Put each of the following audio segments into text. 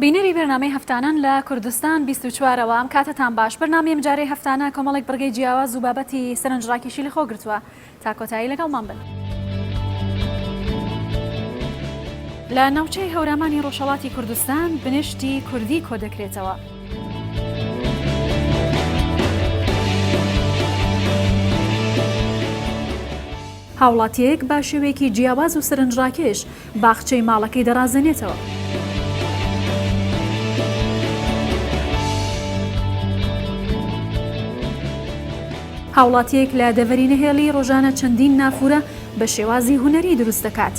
بینەری بەرنامەی هەفتانان لە کوردستان 24ەوە ئەم کاتتان باش. بەرنامەی ئەمجارەی هەفتانە کۆمەڵێک بڕگەی جیاواز و بابەتی سەرنجڕاکێشی لەخۆ گرتووە. تا کۆتایی لەگەڵمان بن. لە ناوچەی هەورامانی ڕۆژهەڵاتی کوردستان بنشتی کوردی کۆ دەکرێتەوە. هاوڵاتیەک با شێوەیەکی جیاواز و سەرنجڕاکێش باخچەی ماڵەکەی دەڕازێنێتەوە. هاوڵاتیەک لە دەڤەری نەهێڵی ڕۆژانە چەندین نافورە بە شێوازی هونەری دروست دەکات.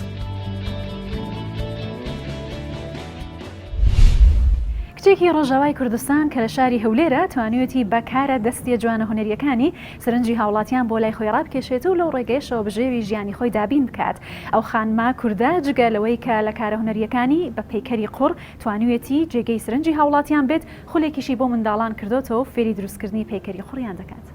کچێکی ڕۆژاوای کوردستان کە لە شاری هەولێرە توانیوێتی بەکارە دەستی جوانە هونەریەکانی سەرنجی هاوڵاتیان بۆ لای خۆی ڕابکێشێت و لەو ڕێگەیشەوە بژێوی ژیانی خۆی دابین بکات. ئەو خانما کووردە جگە لەوەی کە لە کارە هونەریەکانی بە پەیکەری قوڕ توانیوێتی جێگەی سەرنجی هاوڵاتیان بێت، خولێکیشی بۆ منداڵان کردوتەوە و فێری دروستکردنی پەیکەری قوڕیان دەکات.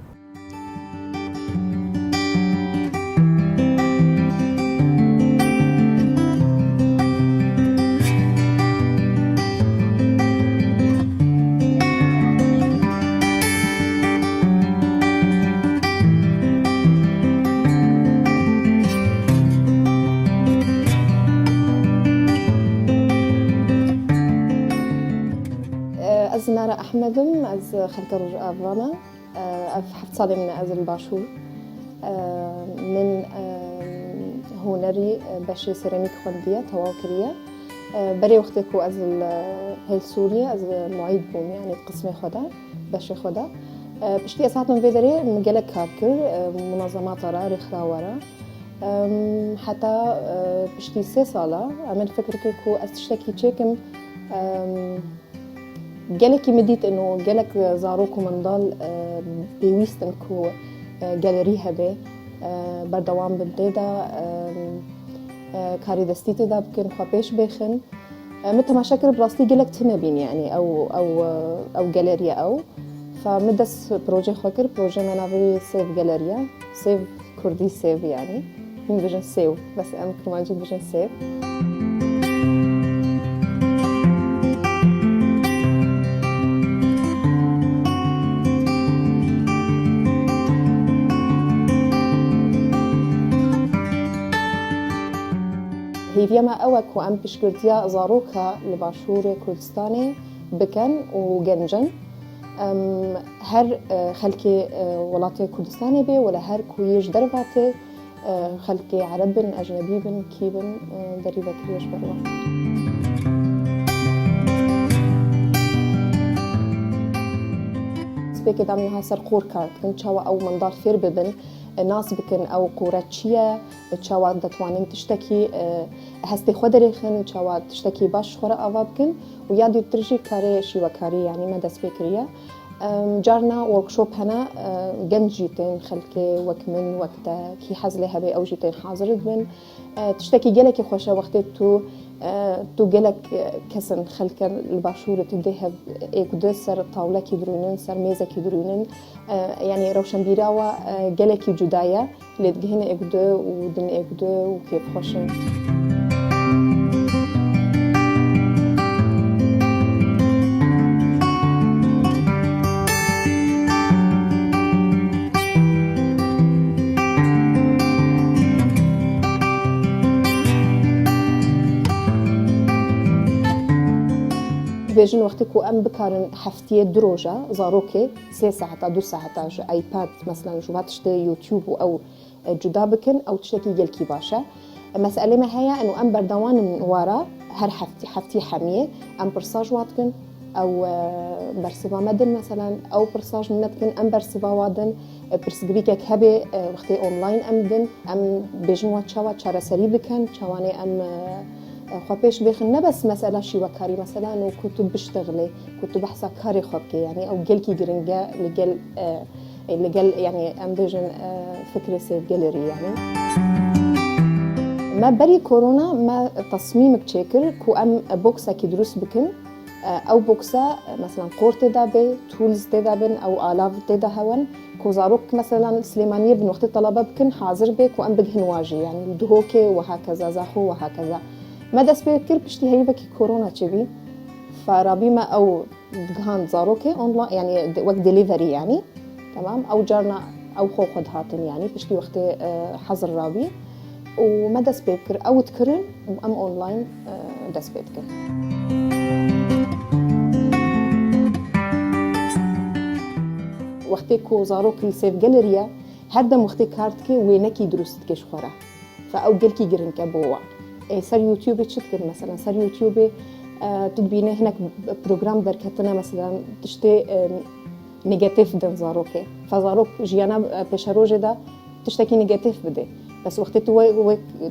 از نارا أحمدم از خلق رجع أفرانا حفت صالي من از الباشور من هنري باشي سيراميك خوندية تواكرية بري وقتكو از هي سوريا از معيد بوم يعني قسمي خدا باشي خدا بشتي أساعدهم في دري مجالك كاركر منظمات ورا رخرا ورا حتى بشتي 3 سالة عمل فكرة كو أستشتكي تشيكم جالك مديت إنه جالك زاروكو منضال بيويستنكو جاليريها به بردوام بالديدا كاري دستيتي دا بكن خابيش بيخن متى ما شكر بلاستي جالك تنبين يعني أو جاليريا أو فمدس بروجي خاكر بروجي منافي سيف جاليريا سيف كردي سيف يعني من فيجن سيف بس أنا كمان جد فيجن سيف هي فيما أوك وأم بشكرتيا زاروكا لباشور كردستاني بكن وجنجن هر خلكي ولاتي كردستاني بي ولا هر كويش درباتي خلكي عربن أجنبيبن كيبن دريبا كريش بروا سبيكي دامنها سر قور كارت كنت شاوا أو منضال فير ببن ناس بكن أو قورتشية تشاوا دتوانن تشتكي هستي خدريخن تشاوا تشتكي باش خورا أوا بكن ويادو ترجي كاري شي وكاري يعني ما دس بكرية جارنا وركشوب هنا جنجيتين خلكي وكمن وقتا كي حزلي هبي أو جيتين حاضرت بن تشتكي جلك خوشة وقت تو جلك كسن خلك الباشورة تبديها إقدر سر طاولة كيدرونن سر ميزة كيدرونن يعني روشن بيراوة جلك جداية اللي تجهن إقدر ودن إقدر وكيف خوشن بيجن وقتكو أم بكارن حفتية دروجة زاروكي 3 ساعة 2 ساعة ايباد مثلا شو تشتري يوتيوب أو جدا بكن أو تشتكي جلكي باشا مسألة ما هي إنه أم بردوان من ورا هر حفتي حامية أم برساج واتكن أو برسبا مدن مثلا أو برساج مدن أم برسبا وادن برسبريكك هبي وقتي أونلاين أم أم بيجن واتشاوات شارع سري بكن شواني أم خابيش بيخن نبس مسألة شي وكاري مثلا إنه كنت بشتغلي كنت بحسا كاري خابكي يعني أو جلكي جرنجا لجل يعني أم فيجن فكرة سيف جاليري يعني ما بري كورونا ما تصميم بتشكل كو أم بوكسا كيدروس بكن أو بوكسا مثلا قورت دابي تولز دابن أو آلاف دا هون كوزاروك مثلا سليمانية بن وقت الطلبة بكن حاضر بك وأم بجهن واجي يعني دهوكي وهكذا زاخو وهكذا ما دست بكر بشتي هيبكي كورونا تشبي فرابيما أو دهان زاروكي أونلاين يعني وقت ديليفري يعني تمام أو جارنا أو خو خد هاتن يعني بشكي وقت حظر رابي وما دس بيبكر أو تكرن وأم أونلاين دس بيبكر وقتی کو زاروک السیف گالریا هر دم وقتی کارت که وینکی درست کش خوره فاو گل کی گرن که بوا سر یوتیوب چت کر مثلا سر یوتیوب تدبینه هناك بروجرام دركتنا مثلا تشتي نيجاتيف دن زاروكي فزاروك جيانا بشروجه ده تشتكي نيجاتيف بده بس وقت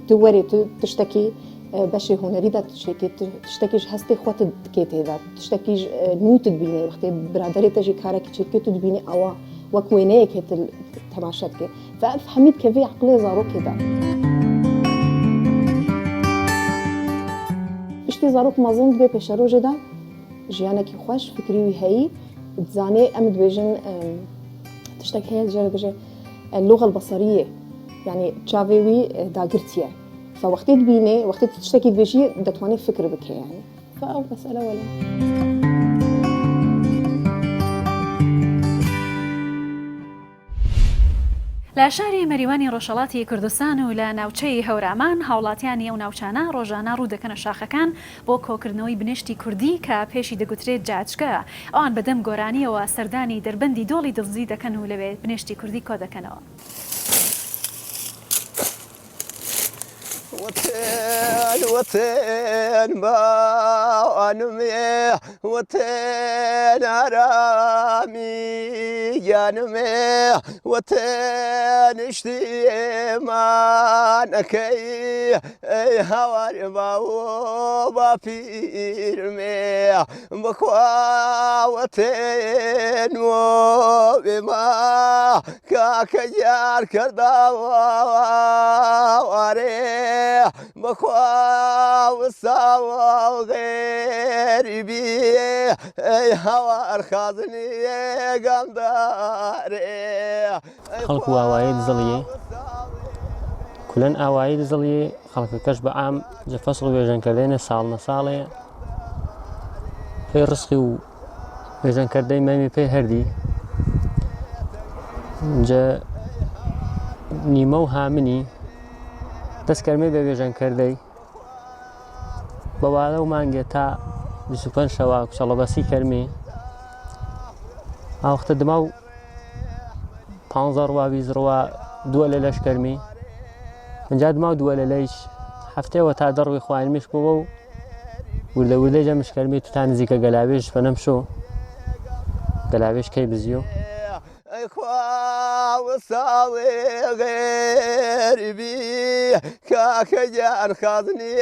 توري تشتكي باشي هنري ده تشتكي هستي خوات كيتي ده تشتكي نو تدبيني وقت برادري تجي كارك تشتكي تدبيني اوا وكوينيك هت تماشتك فالف حميد كيفي عقلي زاروكي ده بشتي زاروك مازن به بشروجه ده جيانك خوش فكري وهي تزاني أمد بيجن تشتكي هي الجرة بيجي اللغة البصرية يعني تشافيوي داقرتيا فوقت تبيني وقت تشتكي بيجي دتواني فكر بك يعني فأو مسألة ولا لە شاری مەریوانی ڕۆژهەڵاتی کوردستان و لە ناوچەی هەورامان هاوڵاتیانی ئەو ناوچانە ڕۆژانە ڕوو دەکەنە شاخەکان بۆ کۆکردنەوەی بنشتی کوردی کە پێشی دەگوترێت جاچکە ئەوان بەدەم گۆرانیەوە سەردانی دەربەندی دۆڵی دڵزی دەکەن و لەوێ بنشتی کوردی کۆ دەکەنەوە. وتن بانمي وتن عرامي جانمي وتن اشتمانكي هوار باو بافيرمي بكوا وتن وبما كاكجار كرداواري بخوا وساوا وغيربي هوا أرخاذني قمداري خلق واوايد زلية كلن اوايد زلية خلق كشب عام جفصل ويجن كردين سالنا سالية في رزقي ويجن كردين مامي في هردي جا نيمو هامني دەستکەرمەی بە وێژەن کردەی بەواڵە و مانگێ تا 25 شەوا کچەڵەبەسی کەرمێ ئاوختە دما و 15 ڕوا ڕوا دووە لە لەش کەرمێ ئەجا دما و دووە لە لەیش هەفتەیەوە تا دەڕوی خوایمیش بووە و وردە وردەی جەمش کەرمێ توتا نزیکە گەلاوێژ بەنەم شۆ گەلاوێژ کەی بزیۆ إخوة وصاوي غيربي كاكجان خاضني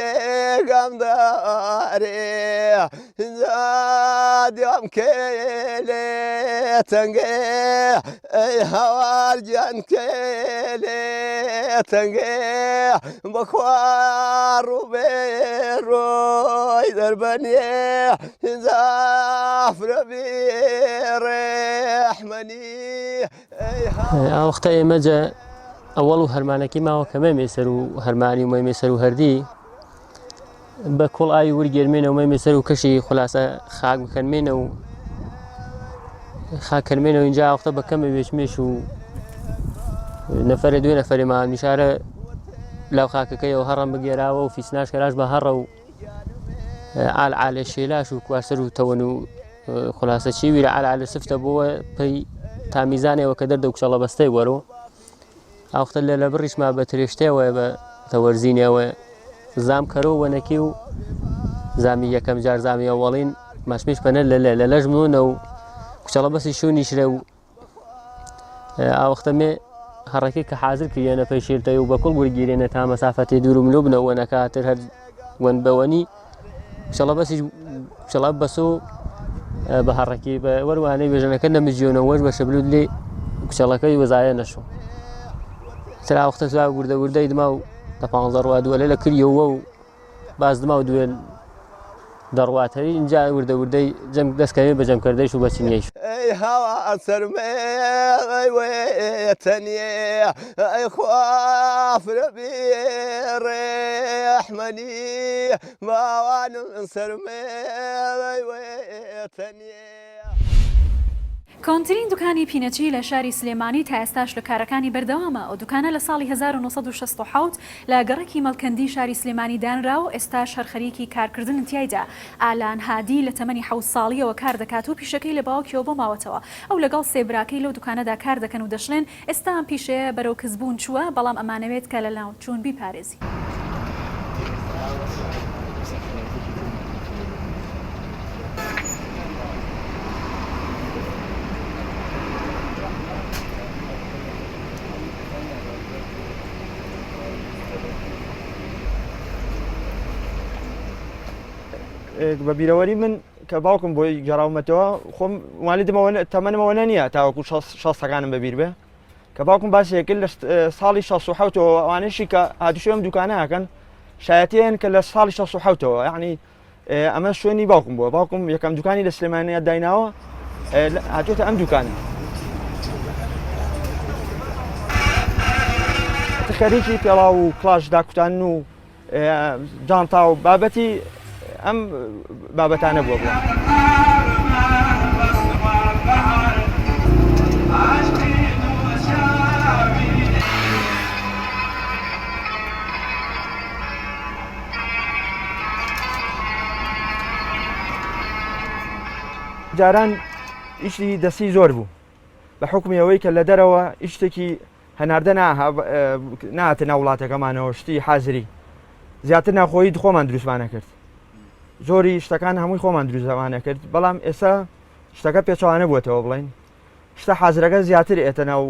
قمداري زاد يوم كيلي تنقي اي هوار جان كيلي تنقي بخوار وبيروي دربني زافر بيرحمني وقتا ئێمەجە ئەوەڵ و هەرمانەکەی ماوە کە مەمێسەر و هەرمانی و مەمێسەر و هەردی بە کۆڵ ئاوی وەرگێرمێنەوە مەمێسەر و کەشی خولاسە خاک بکەنمێنە و خاکەرمێنەوە اینجا وقتە بەکەمە وێچمێش و نەفەرە دوێ نەفەرێمان میشارە لاو خاکەکەیەوە هەڕەم بگێراوە و فیسناشکەراش بە هەڕە و ئالعالە شێلاش و کوارسەر و تەوەن و خولاسە چی ویرە ئالعالە سفتە بۆوە پێی تامیزانەوە کە دەردە و کچەڵە بەستەی وەرەوە ئاوختە لە بڕیشما بە ترێشتەوە بە تەوەرزینەوە زام کەرەوە وەنەکی و زامی یەکەم جار زامی ئەوەڵین ماشمیش بەنە لە لەژ منونە و کچەڵە بەسی شوونیشرە و ئاوختە مێ هەڕەکەی کە حازر کردێنە پێشێتەوە و بەکوڵ وەرگیرێنە تا مەسافەتی دوور و ملۆ بنەوە نەکاتر هەر وەن بەوەنی کچەڵە بەسی کچەڵە بەسۆ بە هەڕەکی بە وەروانەی وێژەنەکە نەمجیۆنەوەش بە شەبلود لێ کچەڵەکەی وەزایە نەشۆ ترا وەختە سوا وردە وردەی دما و لە 15 ڕوا دووە لە کریەوە و باز دما و دوێن دەڕواتەری اینجا وردە وردەی جەم دەستکەوێ بە جەمکردەیش و بەچینیەیش اي هوا سرمي ويتني اي خواف ربي رحمني ما وان سرمي ويتني. کۆنترین دوکانی پینەچی لە شاری سلێمانی تا ئێستاش لە کارەکانی بەردەوامە ئەو دوکانە لە ساڵی 1960 لە گەڕێکی مەڵکەندی شاری سلێمانی دانرا و ئێستاش هەرخەریکی کارکردن تایدا. ئالان هادی لە تەمەنی 7 ساڵیەوە کار دەکات و پیشەکەی لە باوکیەوە بۆ ماوەتەوە. ئەو لەگەڵ سێبراکەی لەو دوکانەدا کار دەکەن و دەشڵێن ئێستا ئەم پیشەیە بەرەو کەسبوون چووە، بەڵام ئەمانەوێت کە لە ناوچوون بیپارێزی. بە بیرەوەری من کە باوکم بۆی گەڕاومەتەوە خۆم وانی تەمەنمەوە نییە تاوەکو 6 بەبیر بێ کە باوکم باسیەکرد لە ساڵی 16 ئەوانشی کە هاتوشێم دوکانەکەن شایەتیان کە لە ساڵی 16 یعنی ئەمە شوێنی باوکم بووە. باوکم یەکەم دوکانی لە سلێمانیە دایناوە هاتوێتە ئەم دوکانە. خەریکی پێڵاو و کلاژ داکوتان و جانتا و بابەتی ئەم بابەتانە بووە بووە. جاران ئیشتی دەستی زۆر بوو بە حکمی ئەوەی کە لە دەرەوە ئیشتێکی هەناردە نهاتە ناو وڵاتەکەمانەوە شتی حازری زیاتر ناخۆیی خۆمان دروستمانە کرد. زۆری شتەکان هەمووی خۆمان دروستمانە کرد، بەڵام ئێستا شتەکە پێچەوانە بووەتەوە بڵین شتە حازرەکە زیاتر ئێتە ناو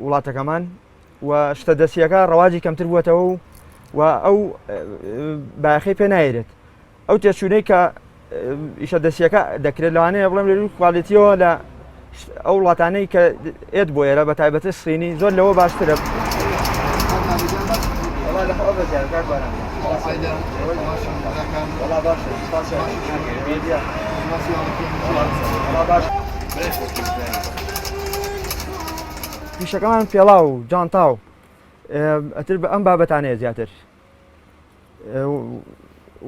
وڵاتەکەمان و شتە دەستیەکە ڕەواجی کەمتر بووەتەوە و ئەو باخی پێ نایرێت. ئەو تێچوونەی کە ئیشە دەستیەکە دەکرێت لەوانەیە بڵێم لە کوالیتیەوە لە ئەو وڵاتانەی کە ئێت بۆ ئێرە بە تایبەتە سینی زۆر لەوە باشترە. پیشەکەمان پێڵاو و جانتاو ئەتر بە ئەم بابەتانەیە زیاتر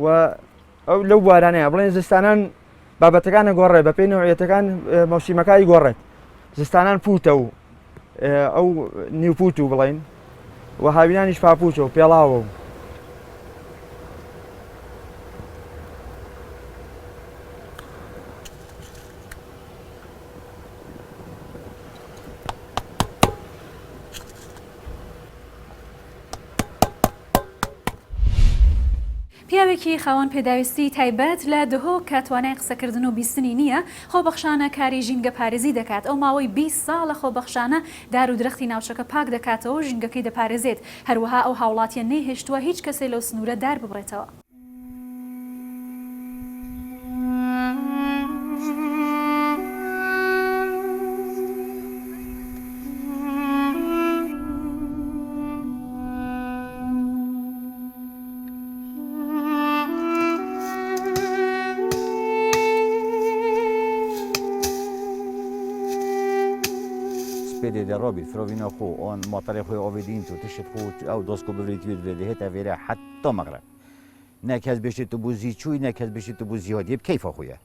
و ئەو لەو بوارانەیە بڵێن زستانان بابەتەکانە گۆڕێت بە پێی نەوعیەتەکان مەوسیمەکانی گۆڕێت. زستانان پوتە و ئەو نیوپوت و بڵێن و هاوینانیش پاپوچە و پێڵاوە و پیاوێکی خاوەن پێداویستی تایبەت لە دهۆ کە توانای قسەکردن و بیستنی نییە خۆبەخشانە کاری ژینگە پارێزی دەکات. ئەو ماوەی 20 ساڵە خۆبەخشانە دار و درەختی ناوچەکە پاک دەکاتەوە ژینگەکەی دەپارێزێت. هەروەها ئەو هاوڵاتیان نەیهێشتووە هیچ کەسێ لەو سنوورە دار ببڕێتەوە. پێدێ دەڕۆبی فرۆڤینە خۆ ئۆن مۆتەڕی خۆی ئۆڤیدین و تشت خۆ ئەو دۆسکۆ ببریتوێت بێ هێتە وێرە حتۆ مەغرە نەکەس بێشێت بوو زی چووی نەکەس بێشێت بوو زیۆدی کەیفە خۆیە.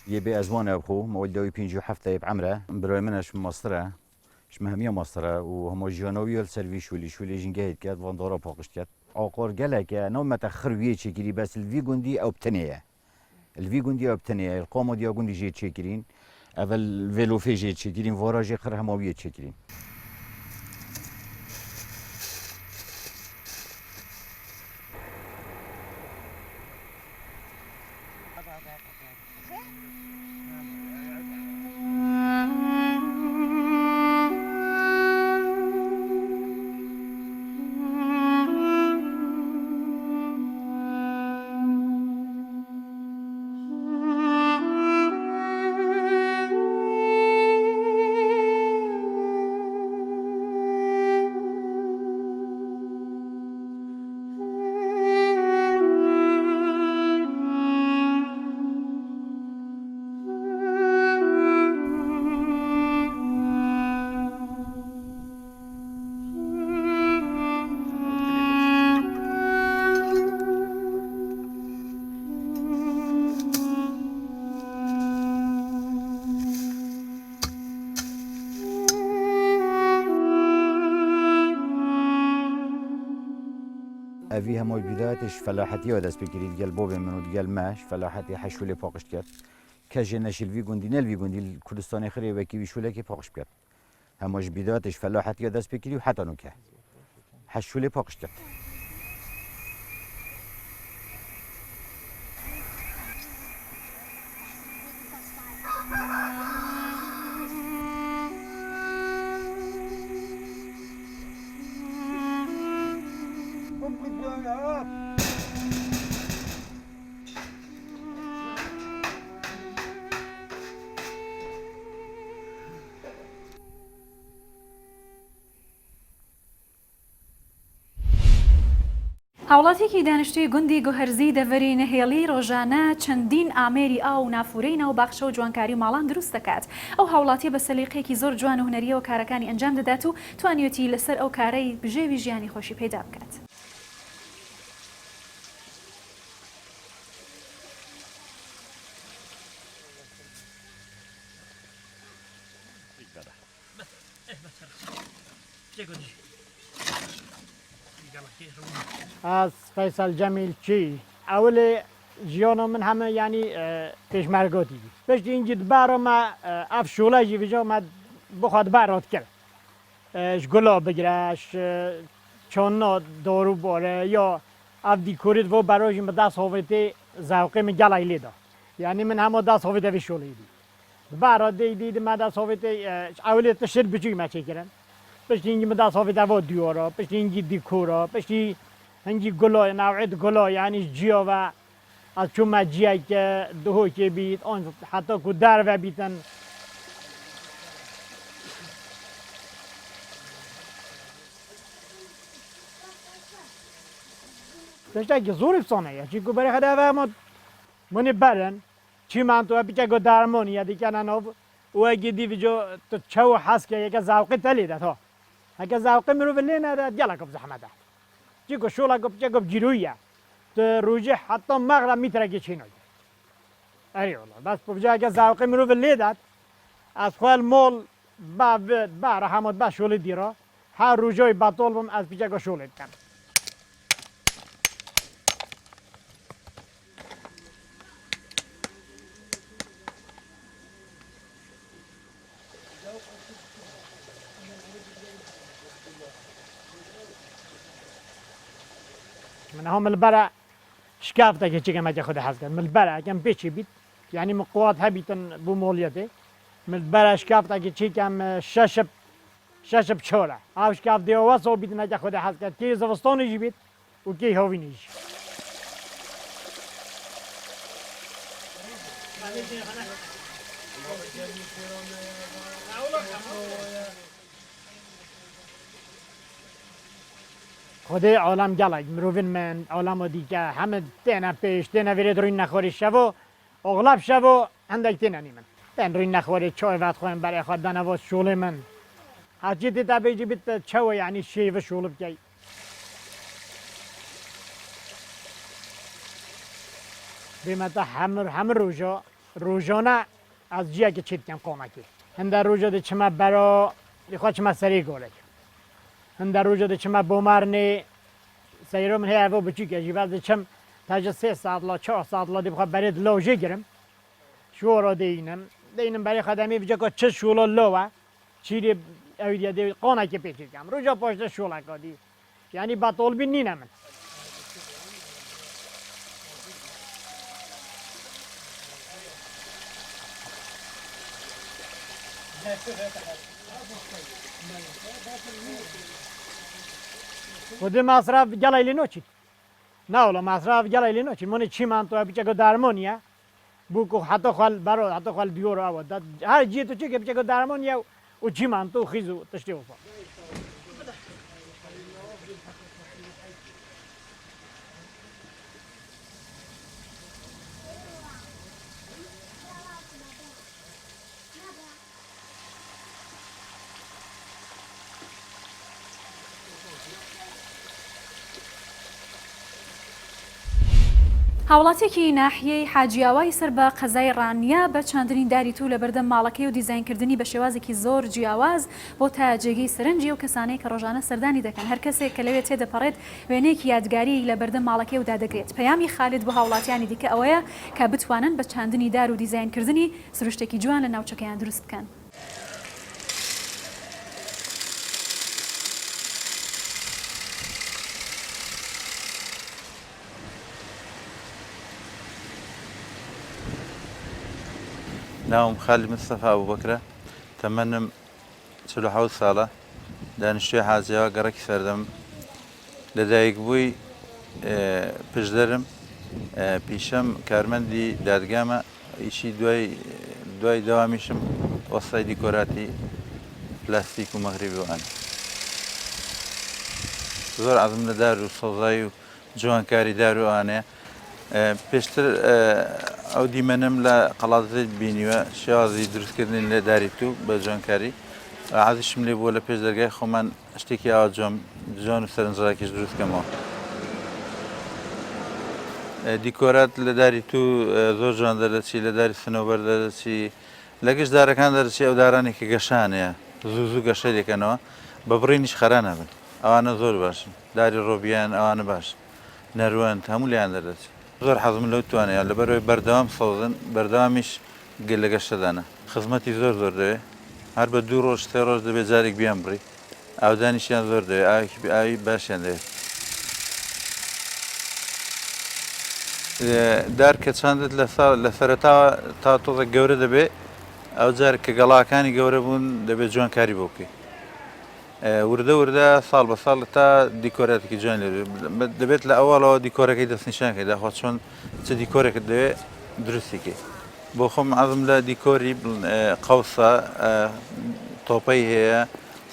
يبي أزوانه أبخو مولدوي بينجو حفتة بعمرة بروي منش مصرة مش مهمية مصرة وهم جانوي السيرفي شولي جنجاهد كات فاندورا باقش كات أقول جالك نوم متأخر ويا تشكري بس الفيجوندي أو بتنية الفيجوندي أو بتنية القامة دي أقول جي تشكرين أول فيلو في جي تشكرين فراجي خرها ما ويا تشكرين أفي هموش بدايتش فلاحتي ودس بكري ديال بوبي منو ديال ماش فلاحتي حشولي باقشت كات كاجينا شلفي قندي نلفي قندي الكردستاني خري وكي بيشولي كي باقشت كات هموش بدايتش فلاحتي ودس بكري وحتى نوكه حشولي باقشت كات هاوڵاتێکی دانیشتووی گوندی گوهەرزی دەڤەری نەهێڵی ڕۆژانە چەندین ئامێری ئاو و نافورەینە و باخشە و جوانکاری ماڵان دروست دەکات. ئەو هاوڵاتیە بە سەلیقەیەکی زۆر جوان و هونەریەوە کارەکانی ئەنجام دەدات و توانیوەتی لەسەر ئەو کارەی بژێوی ژیانی خۆشی پەیدا بکات. از فیصل جمیل چی اول جیانو من همه یعنی پیشمرگاتی بهش اینجا دبارو ما اف شوله جی ویجا ما بخواد برات کرد گلا بگیرش چون دارو باره یا اف دیکورید و برایش به دست هاویتی زوقی می گلای لیدا یعنی من همه دست هاویتی وی شوله دی دبارو دیدی ما دست هاویتی اولی تشر بچی ما چی کردن بهش اینجا به دست هاویتی و دیورا بهش اینجا دیکورا بهش هنگی گلا نوعیت گلا یعنی جیا و از چون جیایی که دهو که بید آن حتی که در و بیتن داشته که زور افسانه یا چی که برای خدا و ما منی برن چی من تو بیچه که درمانی یا دیگه ننو و اگه دیوی جو تو چو حس که یک زوقی تلیده تا اگه زوقی مرو بلی نده گله کب زحمته چیکو شولا گپ چیکو جیرویه تو روزه حتی مغرب میتره که چینوی اری والله بس بجای که زوقی مرو لیدت از خال مول با رحمت با شولی دیرا هر روزای باطل بم از بیچه که شولید کن من هم البرع شكافته كي ما تاخذ حسكن من البرع كم بيتشي بيت يعني مقوات هبيتن بموليته من البرع شكافته كي كم شاشب شورع هاو شكاف دي واسو بيت ما تاخذ حسكن كي زفستون يجي بيت وكي هو يجي خدای عالم گلگ مروین من عالم دیگه همه تنه پیش تنه ویرد روی نخوری شو اغلب شو اندک تنه نیمن تن روی نخوری چای وقت خواهیم برای خود دنواز شوله من هرچی دیتا بیجی بیت چو یعنی شیوه شوله بکی بیمتا همه روزانه از جیه که چید کم قومکی هنده روزا دی چما برا دی خواه چما سری گوله هنده روزا دی چما بومرنی سیرو من هیه و بچی که جیبه دی چم تاجه 3 ساعت لا 4 ساعت لا دی بخواه برید لوژه گیرم شورا دینم برای خدمی بجا که چه شولا لوه چیری اویدیا دی قانه که پیچی کم روزا پاشت شولا که دی یعنی بطول بین نینه من خود مصرف گلایلی نوچی نه ولی مصرف گلایلی نوچی من چی من تو بیچه درمانیه بوکو حتی خال برای حتی خال دیور آورد هر چیزی تو چی که بیچه درمانیه و چی من تو خیزو تشتی وفا هاوڵاتێکی ناحیەی حاجیاوای سەر بە قەزای ڕانیا بە چاندنی داریتوو لە بەردەم ماڵەکەی و دیزاینکردنی بە شێوازێکی زۆر جیاواز بۆ تا جێگەی سەرنجی و کەسانەی کە ڕۆژانە سەردانی دەکەن هەر کەسێک کە لەوێت تێدەپەڕێت وێنەیەکی یادگاری لە بەردەم ماڵەکەی و دادەگرێت. پەیامی خالید بۆ هاوڵاتیانی دیکە ئەوەیە کە بتوانن بە چاندنی دار و دیزاینکردنی سروشتێکی جوان لە ناوچەکەیان دروست بکەن. ناوم خالد مستەفا ئەبوبەکرە تەمەنم 47 ساڵە دانیشتووی حاجیاوا گەڕەکی سەردەم لەدایکبووی پشدەرم پیشەم کارمەندی دادگامە ئیشی دوای داوامیشم وەستای دیکۆراتی پلاستیک و مەغریبی وانە زۆر عەزم لە دار و سەوزایی و جوانکاری دار و ئانەیە پێشتر ئەو دیمەنم لە قەڵاتزەیت بینیوە شێوازی دروستکردنی لە داریتوو بە جوانکاری عادیشم لێ بووە لە پێش دەرگای خۆمان شتێکی ئاوا جوان و سەرنجڕاکیش دروستکەمەوە دیکۆرات لە داریتوو زۆر جوان دەرەچی لە داری سنەوبەر دەرەچی لە گشت دارەکان دەرەچی ئەو دارانێکی گەشانەیە زوو گەشە دێکەنەوە بە بڕینیش خەرا نەبن ئەوانە زۆر باشن داری ڕۆبیان ئەوانە باش نەروەند هەموو لیان دەرەچی زۆر حەزم لەو توانەیە لەبەرەوەی بەردەوام سەوزن بەردەوامیش لە گەشتەدانە خزمەتی زۆر دەوێ هەر بە 2 ڕۆژ 3 ڕۆژ دەبێت جارێک بیان بڕی ئاودانیشیان زۆر دەوێت ئاوی باشیان دەوێت دار کە چاندت لە سەرەتاوە تا تۆزە گەورە دەبێت ئەو جار کە گەڵاکانی گەورە بوون دەبێت جوانکاری بۆ بکەیت وردە ساڵ بە ساڵ تا دیکۆراتێکی جوان لێ دەبێت لە ئەوڵەوە دیکۆرەکەی دەستنیشانکەی داخوا چۆن چ دیکۆرێکت دەوێت دروستیکەی بۆ خۆم عەزم لە دیکۆری قەوسە تۆپەی هەیە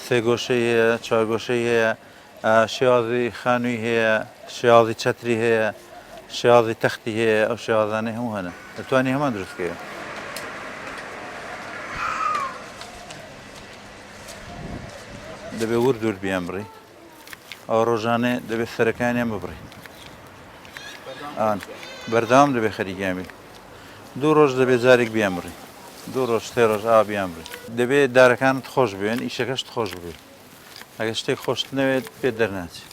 سێگۆشەی هەیە چوارگۆشەی هەیە شێوازی خانووی هەیە شێوازی چەتری هەیە شێوازی تەختی هەیە ئەو شێوازانەی هەموو هەنە دەتوانی هەمان دروستکەوە دەبێ ورد بیان بڕی ئەو ڕۆژانێ دەبێت سەرەکانیان ببڕی بەردەوام دەبێت خەریکیان بێت 2 ڕۆژ دەبێت جارێک بیان بڕی 2 ڕۆژ 3 ڕۆژ ئاوا بیان بڕی دەبێت دارەکانت خۆش بوێن ئیشەکەشت خۆش بێت ئەگەر شتێک خۆشت نەوێت پێت دەرناچێت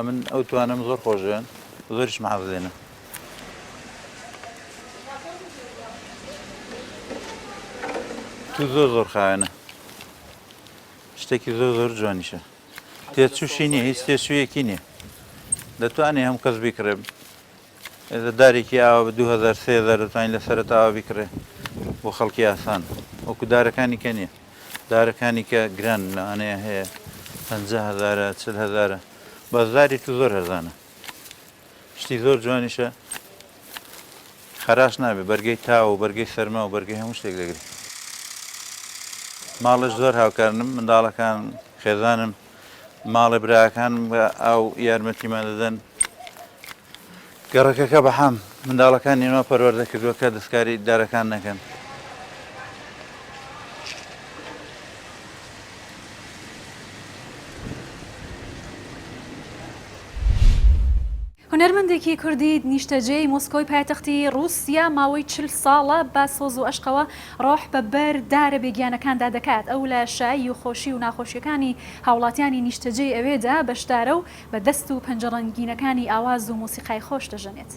من ئەو توانم زۆر خۆشێن زۆریش مەحەز دێنە تو زۆر خاوێنە شتێکی زۆر جوانیشە تێچووشی نییە هیچ تێچوویەکی نییە دەتوانێت هەم کەس بیکڕێ دارێکی ئاوە بە 2003 دەتوانین لە سەرەتاوە بیکڕێ بۆ خەڵکی ئاسان وەکو دارەکانی کە نییە دارەکانی کە گران لەوانەیە هەیە 50,000 40,000 بەزاری تو زۆر هەرزانە شتی زۆر جوانیشە خەراش نابێت بەرگەی تاوە و بەرگەی سەرما و بەرگەی هەموو شتێک دەگرێت ماڵش زۆر هاوکارنم منداڵەکان خێزانم ماڵی براکان بە ئاو یارمەتیمان دەدەن گەڕەکەکە بەحام منداڵەکان نێنەوە پەروەردە کردووە کە دەستکاری دارەکان نەکەن هونەرمەندێکی کوردی نیشتەجێی مۆسکۆی پایتەختی رووسیا ماوەی 40 ساڵە با سۆز و ئەشقەوە ڕۆح بەبەر دارە بێگیانەکاندا دەکات ئەو لە شایی و خۆشی و ناخۆشیەکانی هاوڵاتیانی نیشتەجێی ئەوێدا بەشدارە و بە دەست و پەنجەڕەنگینەکانی ئاواز و موسیقای خۆش دەژەنێت.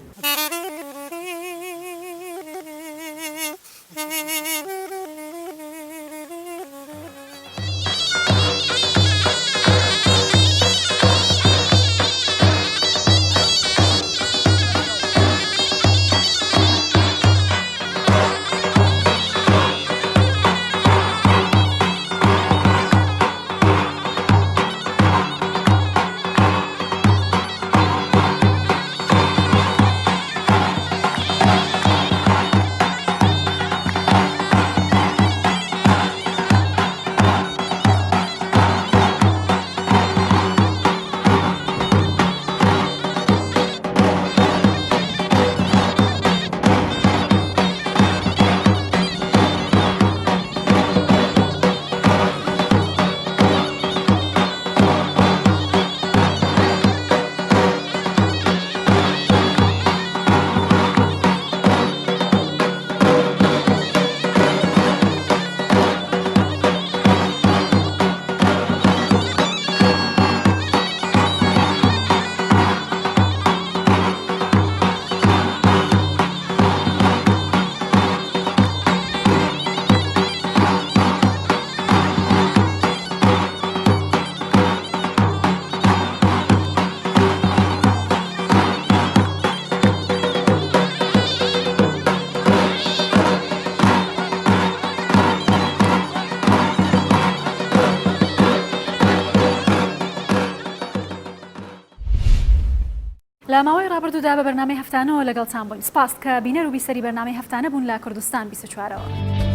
لە ماوەی ڕابردوودا بە بەرنامەی هەفتانەوە لەگەڵتان بووین. سپاس کە بینەر و بیسەری بەرنامەی هەفتانە بوون لە کوردستان 24ەوە.